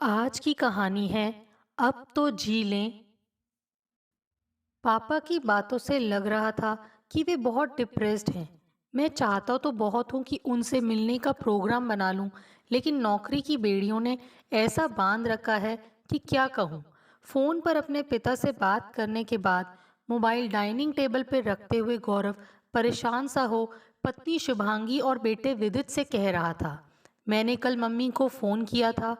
आज की कहानी है अब तो जी लें। पापा की बातों से लग रहा था कि वे बहुत डिप्रेस्ड हैं। मैं चाहता तो बहुत हूँ कि उनसे मिलने का प्रोग्राम बना लूँ, लेकिन नौकरी की बेड़ियों ने ऐसा बांध रखा है कि क्या कहूँ। फ़ोन पर अपने पिता से बात करने के बाद मोबाइल डाइनिंग टेबल पर रखते हुए गौरव परेशान सा हो पत्नी शुभांगी और बेटे विदित से कह रहा था, मैंने कल मम्मी को फ़ोन किया था।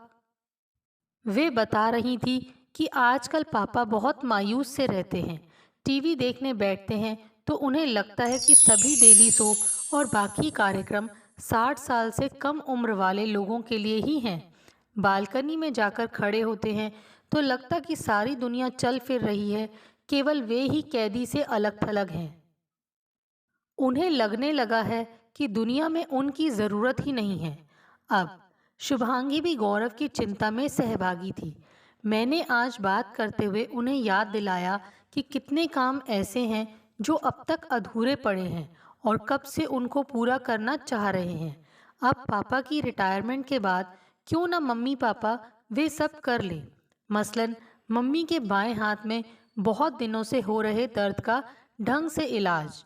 वे बता रही थी कि आजकल पापा बहुत मायूस से रहते हैं। टीवी देखने बैठते हैं तो उन्हें लगता है कि सभी डेली सोप और बाकी कार्यक्रम 60 साल से कम उम्र वाले लोगों के लिए ही हैं। बालकनी में जाकर खड़े होते हैं तो लगता कि सारी दुनिया चल फिर रही है, केवल वे ही कैदी से अलग थलग हैं। उन्हें लगने लगा है कि दुनिया में उनकी ज़रूरत ही नहीं है। अब शुभांगी भी गौरव की चिंता में सहभागी थी। मैंने आज बात करते हुए उन्हें याद दिलाया कि कितने काम ऐसे हैं जो अब तक अधूरे पड़े हैं और कब से उनको पूरा करना चाह रहे हैं। अब पापा की रिटायरमेंट के बाद क्यों ना मम्मी पापा वे सब कर लें। मसलन मम्मी के बाएं हाथ में बहुत दिनों से हो रहे दर्द का ढंग से इलाज,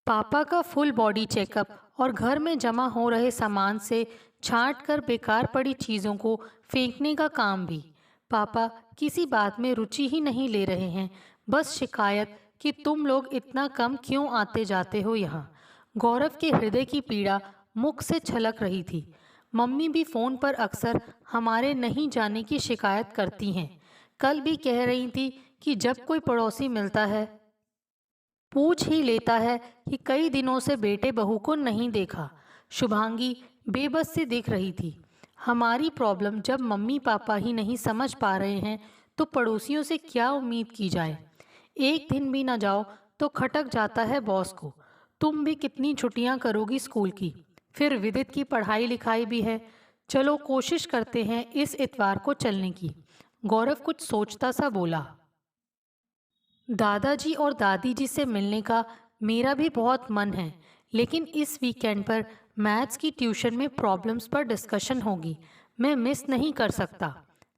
पापा का फुल बॉडी चेकअप और घर में जमा हो रहे सामान से छांट कर बेकार पड़ी चीज़ों को फेंकने का काम भी। पापा किसी बात में रुचि ही नहीं ले रहे हैं, बस शिकायत कि तुम लोग इतना कम क्यों आते जाते हो यहाँ। गौरव के हृदय की पीड़ा मुख से छलक रही थी। मम्मी भी फ़ोन पर अक्सर हमारे नहीं जाने की शिकायत करती हैं। कल भी कह रही थी कि जब कोई पड़ोसी मिलता है पूछ ही लेता है कि कई दिनों से बेटे बहू को नहीं देखा। शुभांगी बेबस सी दिख रही थी। हमारी प्रॉब्लम जब मम्मी पापा ही नहीं समझ पा रहे हैं तो पड़ोसियों से क्या उम्मीद की जाए। एक दिन भी ना जाओ तो खटक जाता है बॉस को, तुम भी कितनी छुट्टियां करोगी स्कूल की। फिर विदित की पढ़ाई लिखाई भी है। चलो कोशिश करते हैं इस इतवार को चलने की। गौरव कुछ सोचता सा बोला, दादाजी और दादी जी से मिलने का मेरा भी बहुत मन है, लेकिन इस वीकेंड पर मैथ्स की ट्यूशन में प्रॉब्लम्स पर डिस्कशन होगी, मैं मिस नहीं कर सकता।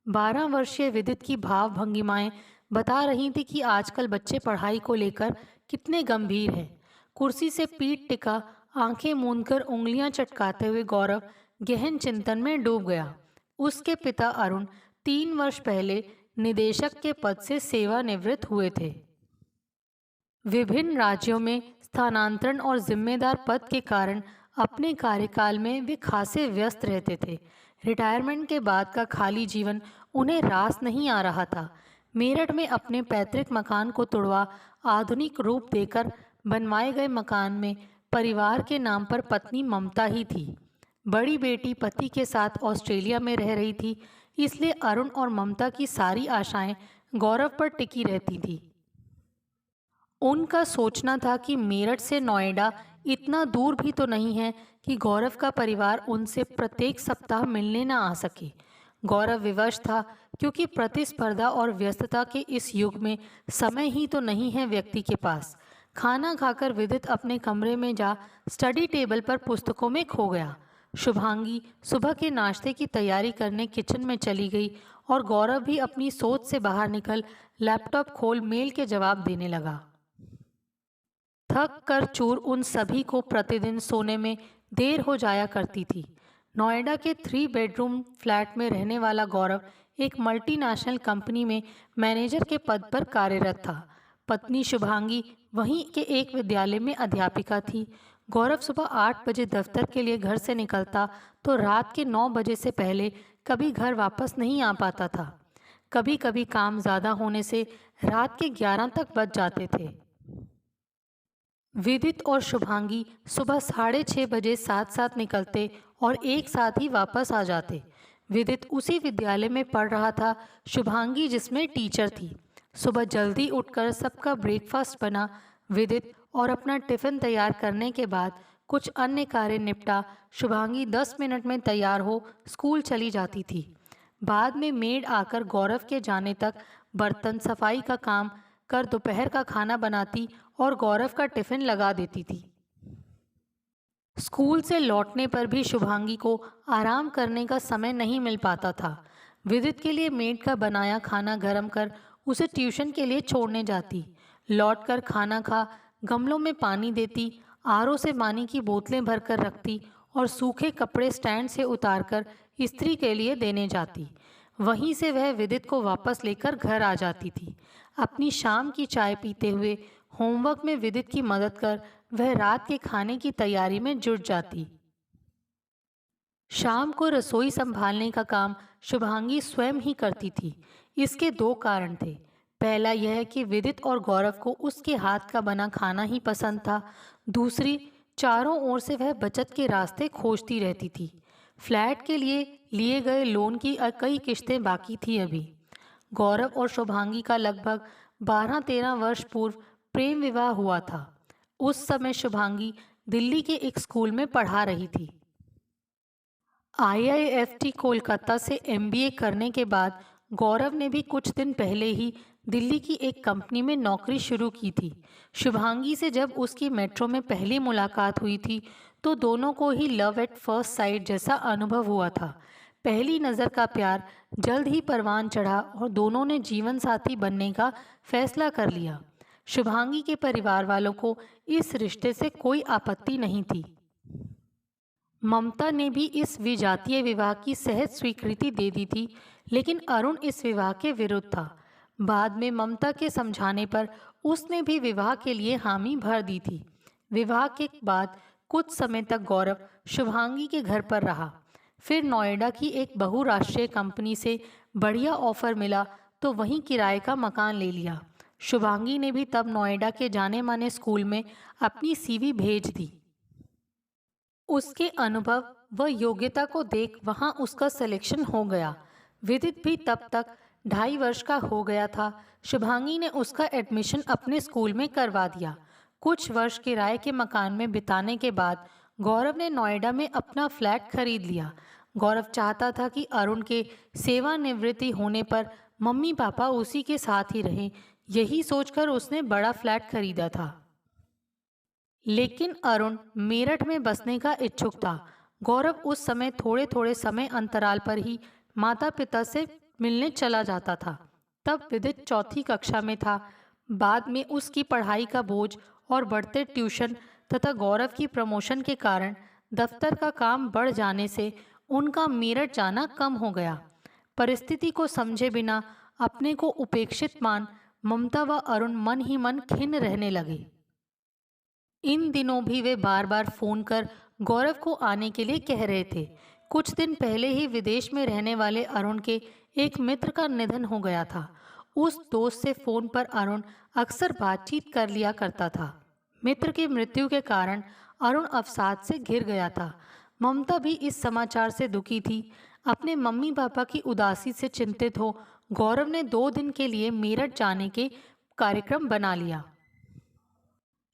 12 वर्षीय विदित की भाव भंगिमाएं बता रही थी कि आजकल बच्चे पढ़ाई को लेकर कितने गंभीर हैं। कुर्सी से पीठ टिका आंखें मूंदकर उंगलियां चटकाते हुए गौरव गहन चिंतन में डूब गया। उसके पिता अरुण 3 वर्ष पहले निदेशक के पद से सेवानिवृत्त हुए थे। विभिन्न राज्यों में स्थानांतरण और जिम्मेदार पद के कारण अपने कार्यकाल में वे खासे व्यस्त रहते थे। रिटायरमेंट के बाद का खाली जीवन उन्हें रास नहीं आ रहा था। मेरठ में अपने पैतृक मकान को तुड़वा आधुनिक रूप देकर बनवाए गए मकान में परिवार के नाम पर पत्नी ममता ही थी। बड़ी बेटी पति के साथ ऑस्ट्रेलिया में रह रही थी, इसलिए अरुण और ममता की सारी आशाएं गौरव पर टिकी रहती थी। उनका सोचना था कि मेरठ से नोएडा इतना दूर भी तो नहीं है कि गौरव का परिवार उनसे प्रत्येक सप्ताह मिलने ना आ सके। गौरव विवश था, क्योंकि प्रतिस्पर्धा और व्यस्तता के इस युग में समय ही तो नहीं है व्यक्ति के पास। खाना खाकर विदित अपने कमरे में जा स्टडी टेबल पर पुस्तकों में खो गया। शुभांगी सुबह के नाश्ते की तैयारी करने किचन में चली गई और गौरव भी अपनी सोच से बाहर निकल लैपटॉप खोल मेल के जवाब देने लगा। थक कर चूर उन सभी को प्रतिदिन सोने में देर हो जाया करती थी। नोएडा के 3 बेडरूम फ्लैट में रहने वाला गौरव एक मल्टीनेशनल कंपनी में मैनेजर के पद पर कार्यरत था। पत्नी शुभांगी वहीं के एक विद्यालय में अध्यापिका थी। गौरव सुबह 8 बजे दफ्तर के लिए घर से निकलता तो रात के 9 बजे से पहले कभी घर वापस नहीं आ पाता था। कभी कभी काम ज़्यादा होने से रात के 11 तक बज जाते थे। विदित और शुभांगी सुबह 6:30 बजे साथ साथ निकलते और एक साथ ही वापस आ जाते। विदित उसी विद्यालय में पढ़ रहा था, शुभांगी जिसमें टीचर थी। सुबह जल्दी उठकर सबका ब्रेकफास्ट बना। विदित और अपना टिफ़िन तैयार करने के बाद कुछ अन्य कार्य निपटा शुभांगी 10 मिनट में तैयार हो स्कूल चली जाती थी। बाद में मेड आकर गौरव के जाने तक बर्तन सफाई का काम कर दोपहर का खाना बनाती और गौरव का टिफ़िन लगा देती थी। स्कूल से लौटने पर भी शुभांगी को आराम करने का समय नहीं मिल पाता था। विदित के लिए मेड का बनाया खाना गर्म कर उसे ट्यूशन के लिए छोड़ने जाती, लौटकर खाना खा गमलों में पानी देती, आरओ से पानी की बोतलें भरकर रखती और सूखे कपड़े स्टैंड से उतारकर इस्त्री के लिए देने जाती। वहीं से वह विदित को वापस लेकर घर आ जाती थी। अपनी शाम की चाय पीते हुए होमवर्क में विदित की मदद कर वह रात के खाने की तैयारी में जुट जाती। शाम को रसोई संभालने का काम शुभांगी स्वयं ही करती थी। इसके दो कारण थे। पहला यह कि विदित और गौरव को उसके हाथ का बना खाना ही पसंद था। दूसरी, चारों ओर से वह बचत के रास्ते खोजती रहती थी। फ्लैट के लिए गए लोन की कई किश्तें बाकी थी अभी। गौरव और शुभांगी का लगभग 12-13 वर्ष पूर्व प्रेम विवाह हुआ था। उस समय शुभांगी दिल्ली के एक स्कूल में पढ़ा रही थी। आईआईएफटी कोलकाता से एमबीए करने के बाद गौरव ने भी कुछ दिन पहले ही दिल्ली की एक कंपनी में नौकरी शुरू की थी। शुभांगी से जब उसकी मेट्रो में पहली मुलाकात हुई थी तो दोनों को ही लव एट फर्स्ट साइट जैसा अनुभव हुआ था। पहली नज़र का प्यार जल्द ही परवान चढ़ा और दोनों ने जीवन साथी बनने का फैसला कर लिया। शुभांगी के परिवार वालों को इस रिश्ते से कोई आपत्ति नहीं थी। ममता ने भी इस विजातीय विवाह की सहज स्वीकृति दे दी थी, लेकिन अरुण इस विवाह के विरुद्ध था। बाद में ममता के समझाने पर उसने भी विवाह के लिए हामी भर दी थी। विवाह के बाद कुछ समय तक गौरव शुभांगी के घर पर रहा। फिर नोएडा की एक बहुराष्ट्रीय कंपनी से बढ़िया ऑफर मिला तो वहीं किराए का मकान ले लिया। शुभांगी ने भी तब नोएडा के जाने माने स्कूल में अपनी सीवी भेज दी। उसके अनुभव व योग्यता को देख वहां उसका सिलेक्शन हो गया। विदित भी तब तक 2.5 वर्ष का हो गया था। शुभांगी ने उसका एडमिशन अपने स्कूल में करवा दिया। कुछ वर्ष किराए के मकान में बिताने के बाद गौरव ने नोएडा में अपना फ्लैट खरीद लिया। गौरव चाहता था कि अरुण के सेवानिवृत्ति होने पर मम्मी पापा उसी के साथ ही रहें। यही सोचकर उसने बड़ा फ्लैट खरीदा था। लेकिन अरुण मेरठ में बसने का इच्छुक था। गौरव उस समय थोड़े थोड़े समय अंतराल पर ही माता पिता से मिलने चला जाता था। तब विदित चौथी कक्षा में था। बाद में उसकी पढ़ाई का बोझ और बढ़ते ट्यूशन तथा गौरव की प्रमोशन के कारण दफ्तर का काम बढ़ जाने से उनका मेरठ जाना कम हो गया। परिस्थिति को समझे बिना अपने को उपेक्षित मान ममता व अरुण मन ही मन खिन्न रहने लगे। इन दिनों भी वे बार बार फोन कर गौरव को आने के लिए कह रहे थे। कुछ दिन पहले ही विदेश में रहने वाले अरुण के एक मित्र का निधन हो गया था। उस दोस्त से फोन पर अरुण अक्सर बातचीत कर लिया करता था। मित्र की मृत्यु के कारण अरुण अवसाद से घिर गया था। ममता भी इस समाचार से दुखी थी। अपने मम्मी पापा की उदासी से चिंतित हो गौरव ने 2 दिन के लिए मेरठ जाने के कार्यक्रम बना लिया।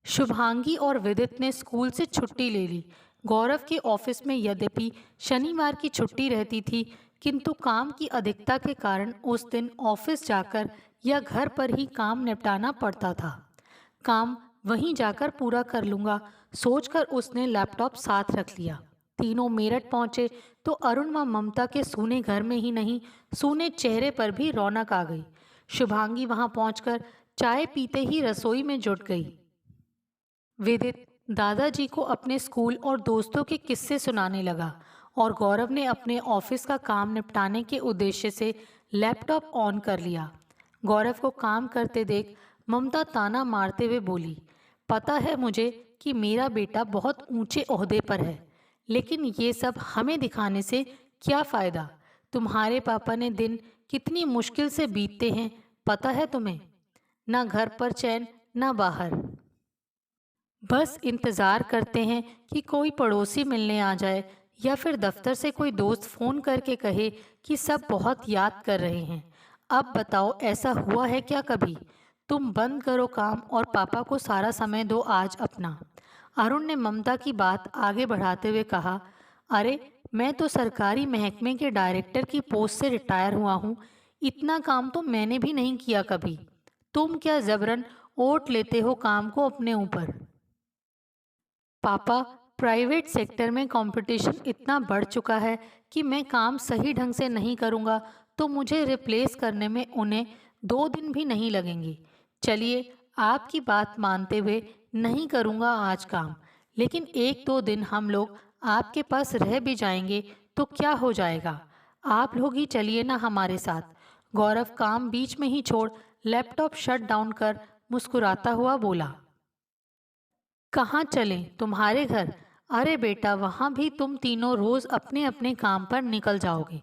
शुभांगी और विदित ने स्कूल से छुट्टी ले ली। गौरव के ऑफिस में यद्यपि शनिवार की छुट्टी रहती थी, किंतु काम की अधिकता के कारण उस दिन ऑफिस जाकर या घर पर ही काम निपटाना पड़ता था। काम वहीं जाकर पूरा कर लूँगा सोचकर उसने लैपटॉप साथ रख लिया। तीनों मेरठ पहुँचे तो अरुण व ममता के सूने घर में ही नहीं, सूने चेहरे पर भी रौनक आ गई। शुभांगी वहां पहुंचकर चाय पीते ही रसोई में जुट गई। विदित दादाजी को अपने स्कूल और दोस्तों के किस्से सुनाने लगा और गौरव ने अपने ऑफिस का काम निपटाने के उद्देश्य से लैपटॉप ऑन कर लिया। गौरव को काम करते देख ममता ताना मारते हुए बोली, पता है मुझे कि मेरा बेटा बहुत ऊंचे ओहदे पर है, लेकिन ये सब हमें दिखाने से क्या फ़ायदा। तुम्हारे पापा ने दिन कितनी मुश्किल से बीतते हैं पता है तुम्हें। ना घर पर चैन ना बाहर, बस इंतज़ार करते हैं कि कोई पड़ोसी मिलने आ जाए या फिर दफ्तर से कोई दोस्त फ़ोन करके कहे कि सब बहुत याद कर रहे हैं। अब बताओ ऐसा हुआ है क्या कभी। तुम बंद करो काम और पापा को सारा समय दो आज अपना। अरुण ने ममता की बात आगे बढ़ाते हुए कहा, अरे मैं तो सरकारी महकमे के डायरेक्टर की पोस्ट से रिटायर हुआ हूँ। इतना काम तो मैंने भी नहीं किया कभी। तुम क्या जबरन ओट लेते हो काम को अपने ऊपर। पापा प्राइवेट सेक्टर में कंपटीशन इतना बढ़ चुका है कि मैं काम सही ढंग से नहीं करूँगा तो मुझे रिप्लेस करने में उन्हें 2 दिन भी नहीं लगेंगे। चलिए, आपकी बात मानते हुए नहीं करूँगा आज काम, लेकिन 1-2 दिन हम लोग आपके पास रह भी जाएंगे तो क्या हो जाएगा। आप लोग ही चलिए ना हमारे साथ। गौरव काम बीच में ही छोड़ लैपटॉप शट डाउन कर मुस्कुराता हुआ बोला। कहाँ चलें? तुम्हारे घर? अरे बेटा, वहाँ भी तुम तीनों रोज अपने अपने काम पर निकल जाओगे।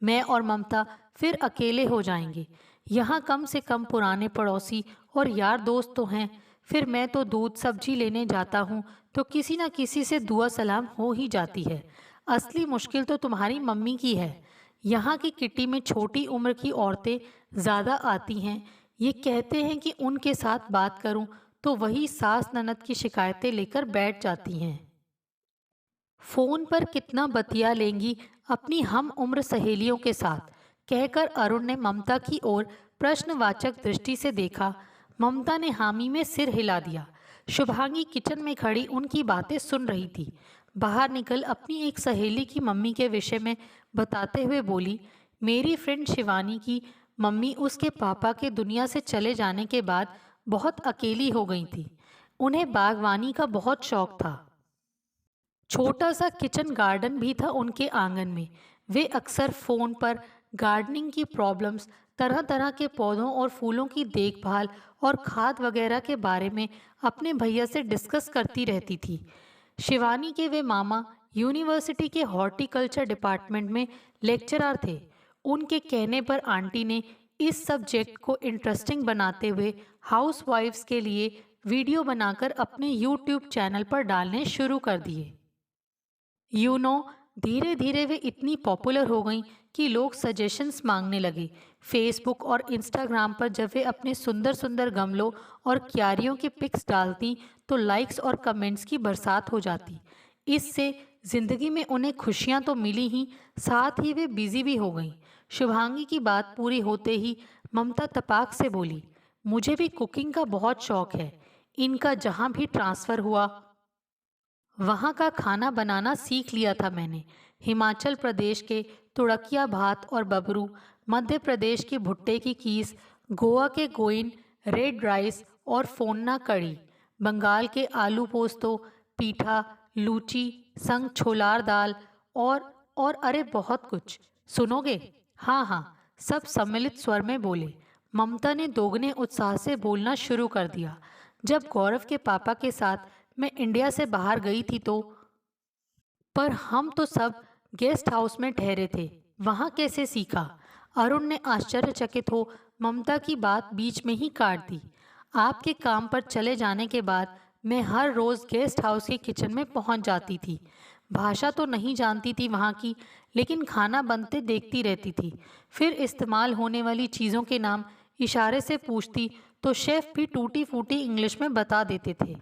मैं और ममता फिर अकेले हो जाएंगे। यहाँ कम से कम पुराने पड़ोसी और यार दोस्त तो हैं। फिर मैं तो दूध सब्जी लेने जाता हूँ तो किसी ना किसी से दुआ सलाम हो ही जाती है। असली मुश्किल तो तुम्हारी मम्मी की है। यहाँ की किट्टी में छोटी उम्र की औरतें ज़्यादा आती हैं। ये कहते हैं कि उनके साथ बात करूं तो वही सास ननद की शिकायतें लेकर बैठ जाती हैं। फोन पर कितना बतिया लेंगी अपनी हम उम्र सहेलियों के साथ, कहकर अरुण ने ममता की ओर प्रश्नवाचक दृष्टि से देखा। ममता ने हामी में सिर हिला दिया। शुभांगी किचन में खड़ी उनकी बातें सुन रही थी। बाहर निकल अपनी एक सहेली की मम्मी के विषय में बताते हुए बोली, मेरी फ्रेंड शिवानी की मम्मी उसके पापा के दुनिया से चले जाने के बाद बहुत अकेली हो गई थी। उन्हें बागवानी का बहुत शौक था। छोटा सा किचन गार्डन भी था उनके आंगन में। वे अक्सर फ़ोन पर गार्डनिंग की प्रॉब्लम्स, तरह तरह के पौधों और फूलों की देखभाल और खाद वगैरह के बारे में अपने भैया से डिस्कस करती रहती थी। शिवानी के वे मामा यूनिवर्सिटी के हॉर्टिकल्चर डिपार्टमेंट में लेक्चरर थे। उनके कहने पर आंटी ने इस सब्जेक्ट को इंटरेस्टिंग बनाते हुए हाउसवाइफ्स के लिए वीडियो बनाकर अपने यूट्यूब चैनल पर डालने शुरू कर दिए। यू नो, धीरे धीरे वे इतनी पॉपुलर हो गईं कि लोग सजेशंस मांगने लगे। फेसबुक और इंस्टाग्राम पर जब वे अपने सुंदर सुंदर गमलों और क्यारियों की पिक्स डालती तो लाइक्स और कमेंट्स की बरसात हो जाती। इससे जिंदगी में उन्हें खुशियां तो मिली ही, साथ ही वे बिजी भी हो गईं। शुभांगी की बात पूरी होते ही ममता तपाक से बोली, मुझे भी कुकिंग का बहुत शौक है। इनका जहाँ भी ट्रांसफ़र हुआ वहाँ का खाना बनाना सीख लिया था मैंने। हिमाचल प्रदेश के तुड़किया भात और बबरू, मध्य प्रदेश की भुट्टे की कीस, गोवा के गोइन रेड राइस और फोन्ना कड़ी, बंगाल के आलू पोस्तो, पीठा, लूची, संग छोलार दाल और अरे बहुत कुछ। सुनोगे? हाँ हाँ, सब सम्मिलित स्वर में बोले। ममता ने दोगुने उत्साह से बोलना शुरू कर दिया। जब गौरव के पापा के साथ मैं इंडिया से बाहर गई थी तो पर हम तो सब गेस्ट हाउस में ठहरे थे, वहाँ कैसे सीखा? अरुण ने आश्चर्यचकित हो ममता की बात बीच में ही काट दी। आपके काम पर चले जाने के बाद मैं हर रोज़ गेस्ट हाउस के किचन में पहुँच जाती थी। भाषा तो नहीं जानती थी वहाँ की, लेकिन खाना बनते देखती रहती थी। फिर इस्तेमाल होने वाली चीज़ों के नाम इशारे से पूछती तो शेफ़ भी टूटी फूटी इंग्लिश में बता देते थे।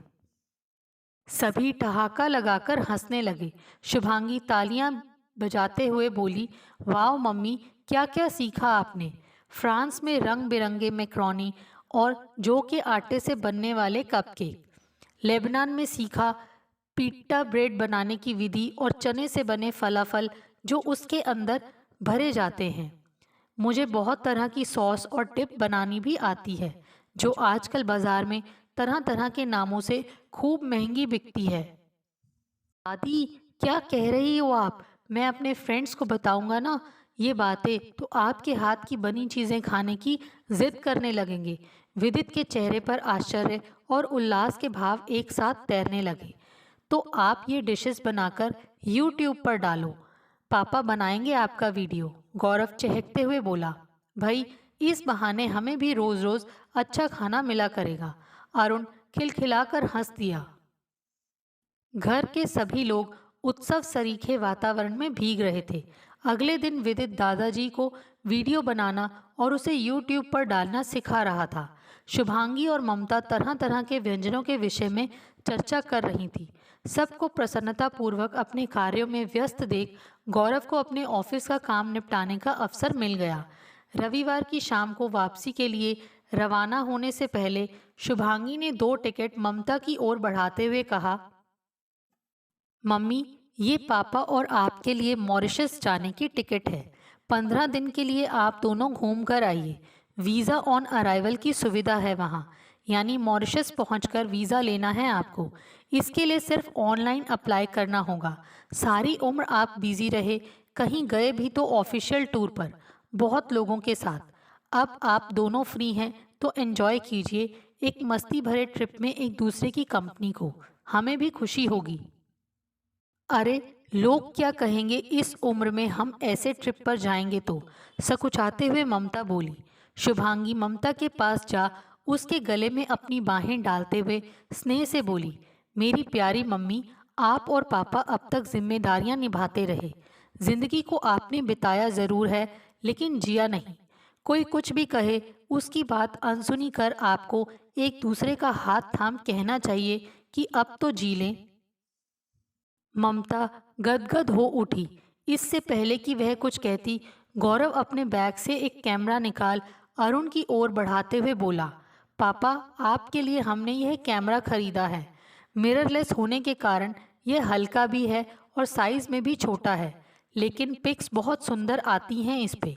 सभी ठहाका लगाकर हंसने लगे। शुभांगी तालियां बजाते हुए बोली, वाह मम्मी, क्या क्या सीखा आपने? फ्रांस में रंग बिरंगे मैक्रोनी और जौ के आटे से बनने वाले कपकेक। लेबनान में सीखा पिट्टा ब्रेड बनाने की विधि और चने से बने फलाफल जो उसके अंदर भरे जाते हैं। मुझे बहुत तरह की सॉस और टिप बनानी भी आती है, जो आजकल बाजार में तरह तरह के नामों से खूब महंगी बिकती है। दादी, क्या कह रही हो आप? मैं अपने फ्रेंड्स को बताऊंगा ना ये बातें तो आपके हाथ की बनी चीज़ें खाने की जिद करने लगेंगे। विदित के चेहरे पर आश्चर्य और उल्लास के भाव एक साथ तैरने लगे। तो आप ये डिशेस बनाकर यूट्यूब पर डालो, पापा बनाएंगे आपका वीडियो। गौरव चहकते हुए बोला, भाई इस बहाने हमें भी रोज रोज अच्छा खाना मिला करेगा। अरुण खिलखिलाकर हंस दिया। घर के सभी लोग उत्सव सरीखे वातावरण में भीग रहे थे। अगले दिन विदित दादाजी को वीडियो बनाना और उसे यूट्यूब पर डालना सिखा रहा था। शुभांगी और ममता तरह तरह के व्यंजनों के विषय में चर्चा कर रही थी। सबको प्रसन्नतापूर्वक अपने कार्यों में व्यस्त देख गौरव को अपने ऑफिस का काम निपटाने का अवसर मिल गया। रविवार की शाम को वापसी के लिए रवाना होने से पहले शुभांगी ने 2 टिकट ममता की ओर बढ़ाते हुए कहा, मम्मी, ये पापा और आपके लिए मॉरिशस जाने की टिकट है। 15 दिन के लिए आप दोनों घूम कर आइए। वीज़ा ऑन अराइवल की सुविधा है वहाँ, यानी मॉरिशस पहुंचकर वीज़ा लेना है आपको। इसके लिए सिर्फ ऑनलाइन अप्लाई करना होगा। सारी उम्र आप बिजी रहे, कहीं गए भी तो ऑफिशियल टूर पर, बहुत लोगों के साथ। अब आप दोनों फ्री हैं तो एंजॉय कीजिए एक मस्ती भरे ट्रिप में एक दूसरे की कंपनी को। हमें भी खुशी होगी। अरे, लोग क्या कहेंगे इस उम्र में हम ऐसे ट्रिप पर जाएंगे तो, सकुचाते हुए ममता बोली। शुभांगी ममता के पास जा उसके गले में अपनी बाहें डालते हुए स्नेह से बोली, मेरी प्यारी मम्मी, आप और पापा अब तक जिम्मेदारियां निभाते रहे। जिंदगी को आपने बिताया जरूर है, लेकिन जिया नहीं। कोई कुछ भी कहे, उसकी बात अनसुनी कर आपको एक दूसरे का हाथ थाम कहना चाहिए कि अब तो जी लें। ममता गदगद हो उठी। इससे पहले कि वह कुछ कहती, गौरव अपने बैग से एक कैमरा निकाल अरुण की ओर बढ़ाते हुए बोला, पापा, आपके लिए हमने यह कैमरा खरीदा है। मिररलेस होने के कारण यह हल्का भी है और साइज में भी छोटा है, लेकिन पिक्स बहुत सुंदर आती हैं इस पे।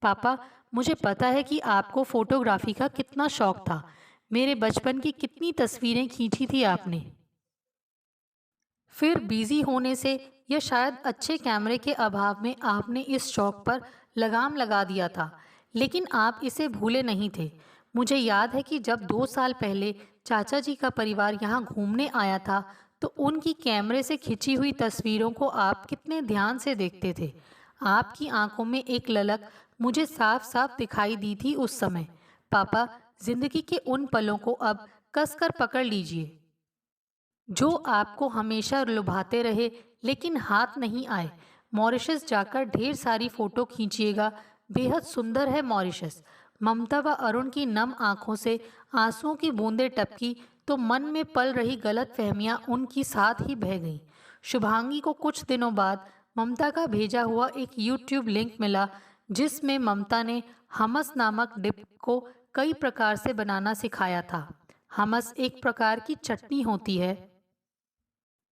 पापा, मुझे पता है कि आपको फोटोग्राफी का कितना शौक था। मेरे बचपन की कितनी तस्वीरें खींची थी आपने। फिर बिजी होने से या शायद अच्छे कैमरे के अभाव में आपने इस शौक पर लगाम लगा दिया था, लेकिन आप इसे भूले नहीं थे। मुझे याद है कि जब 2 साल पहले चाचा जी का परिवार यहाँ घूमने आया था, तो उनकी कैमरे से खिंची हुई तस्वीरों को आप कितने ध्यान से देखते थे। आपकी आंखों में एक ललक मुझे साफ साफ दिखाई दी थी उस समय। पापा, जिंदगी के उन पलों को अब कसकर पकड़ लीजिए जो आपको हमेशा लुभाते रहे, लेकिन हाथ नहीं आए। मॉरिशस जाकर ढेर सारी फोटो खींचिएगा, बेहद सुंदर है मॉरिशस। ममता व अरुण की नम आंखों से आंसुओं की बूंदें टपकी तो मन में पल रही गलत फहमियाँ उनकी साथ ही बह गईं। शुभांगी को कुछ दिनों बाद ममता का भेजा हुआ एक यूट्यूब लिंक मिला, जिसमें ममता ने हमस नामक डिप को कई प्रकार से बनाना सिखाया था। हमस एक प्रकार की चटनी होती है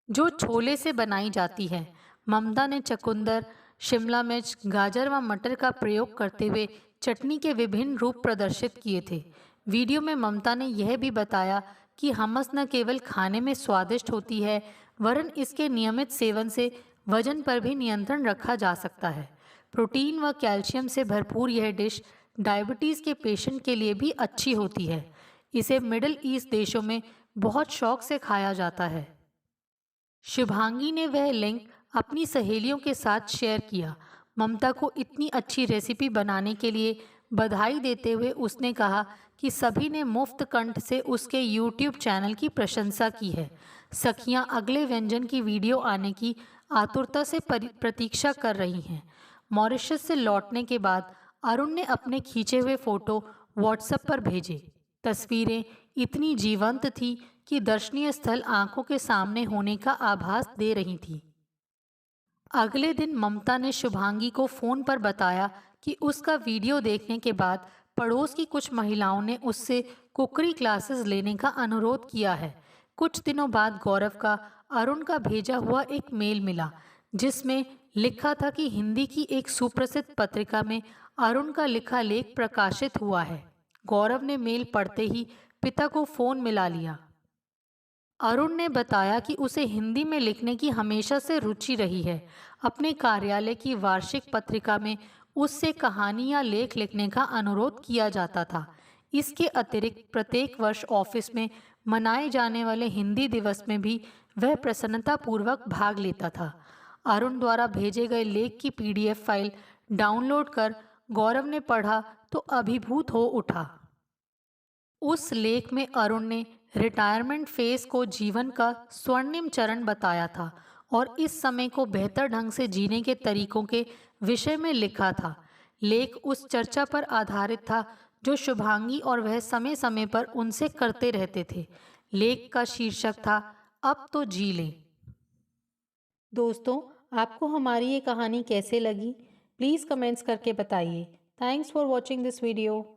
जो छोले से बनाई जाती है। ममता ने चुकंदर, शिमला मिर्च, गाजर व मटर का प्रयोग करते हुए चटनी के विभिन्न रूप प्रदर्शित किए थे। वीडियो में ममता ने यह भी बताया कि हमस न केवल खाने में स्वादिष्ट होती है, वरन इसके नियमित सेवन से वजन पर भी नियंत्रण रखा जा सकता है। प्रोटीन व कैल्शियम से भरपूर यह डिश डायबिटीज़ के पेशेंट के लिए भी अच्छी होती है। इसे मिडिल ईस्ट देशों में बहुत शौक से खाया जाता है। शुभांगी ने वह लिंक अपनी सहेलियों के साथ शेयर किया। ममता को इतनी अच्छी रेसिपी बनाने के लिए बधाई देते हुए उसने कहा कि सभी ने मुफ्त कंठ से उसके यूट्यूब चैनल की प्रशंसा की है। सखियां अगले व्यंजन की वीडियो आने की आतुरता से प्रतीक्षा कर रही हैं। मॉरिशस से लौटने के बाद अरुण ने अपने खींचे हुए फोटो व्हाट्सएप पर भेजे। तस्वीरें इतनी जीवंत थी कि दर्शनीय स्थल आंखों के सामने होने का आभास दे रही थी। अगले दिन ममता ने शुभांगी को फोन पर बताया कि उसका वीडियो देखने के बाद पड़ोस की कुछ महिलाओं ने उससे कुकरी क्लासेस लेने का अनुरोध किया है। कुछ दिनों बाद गौरव का अरुण का भेजा हुआ एक मेल मिला, जिसमें लिखा था कि हिंदी की एक सुप्रसिद्ध पत्रिका में अरुण का लिखा लेख प्रकाशित हुआ है। गौरव ने मेल पढ़ते ही पिता को फोन मिला लिया। अरुण ने बताया कि उसे हिंदी में लिखने की हमेशा से रुचि रही है। अपने कार्यालय की वार्षिक पत्रिका में उससे कहानी या लेख लिखने का अनुरोध किया जाता था। इसके अतिरिक्त प्रत्येक वर्ष ऑफिस में मनाए जाने वाले हिंदी दिवस में भी वह प्रसन्नतापूर्वक भाग लेता था। अरुण द्वारा भेजे गए लेख की पीडीएफ फाइल डाउनलोड कर गौरव ने पढ़ा तो अभिभूत हो उठा। उस लेख में अरुण ने रिटायरमेंट फेज को जीवन का स्वर्णिम चरण बताया था और इस समय को बेहतर ढंग से जीने के तरीकों के विषय में लिखा था। लेख उस चर्चा पर आधारित था जो शुभांगी और वह समय समय पर उनसे करते रहते थे। लेख का शीर्षक था, अब तो जी लें। दोस्तों, आपको हमारी ये कहानी कैसे लगी? प्लीज़ कमेंट्स करके बताइए। Thanks for watching this video.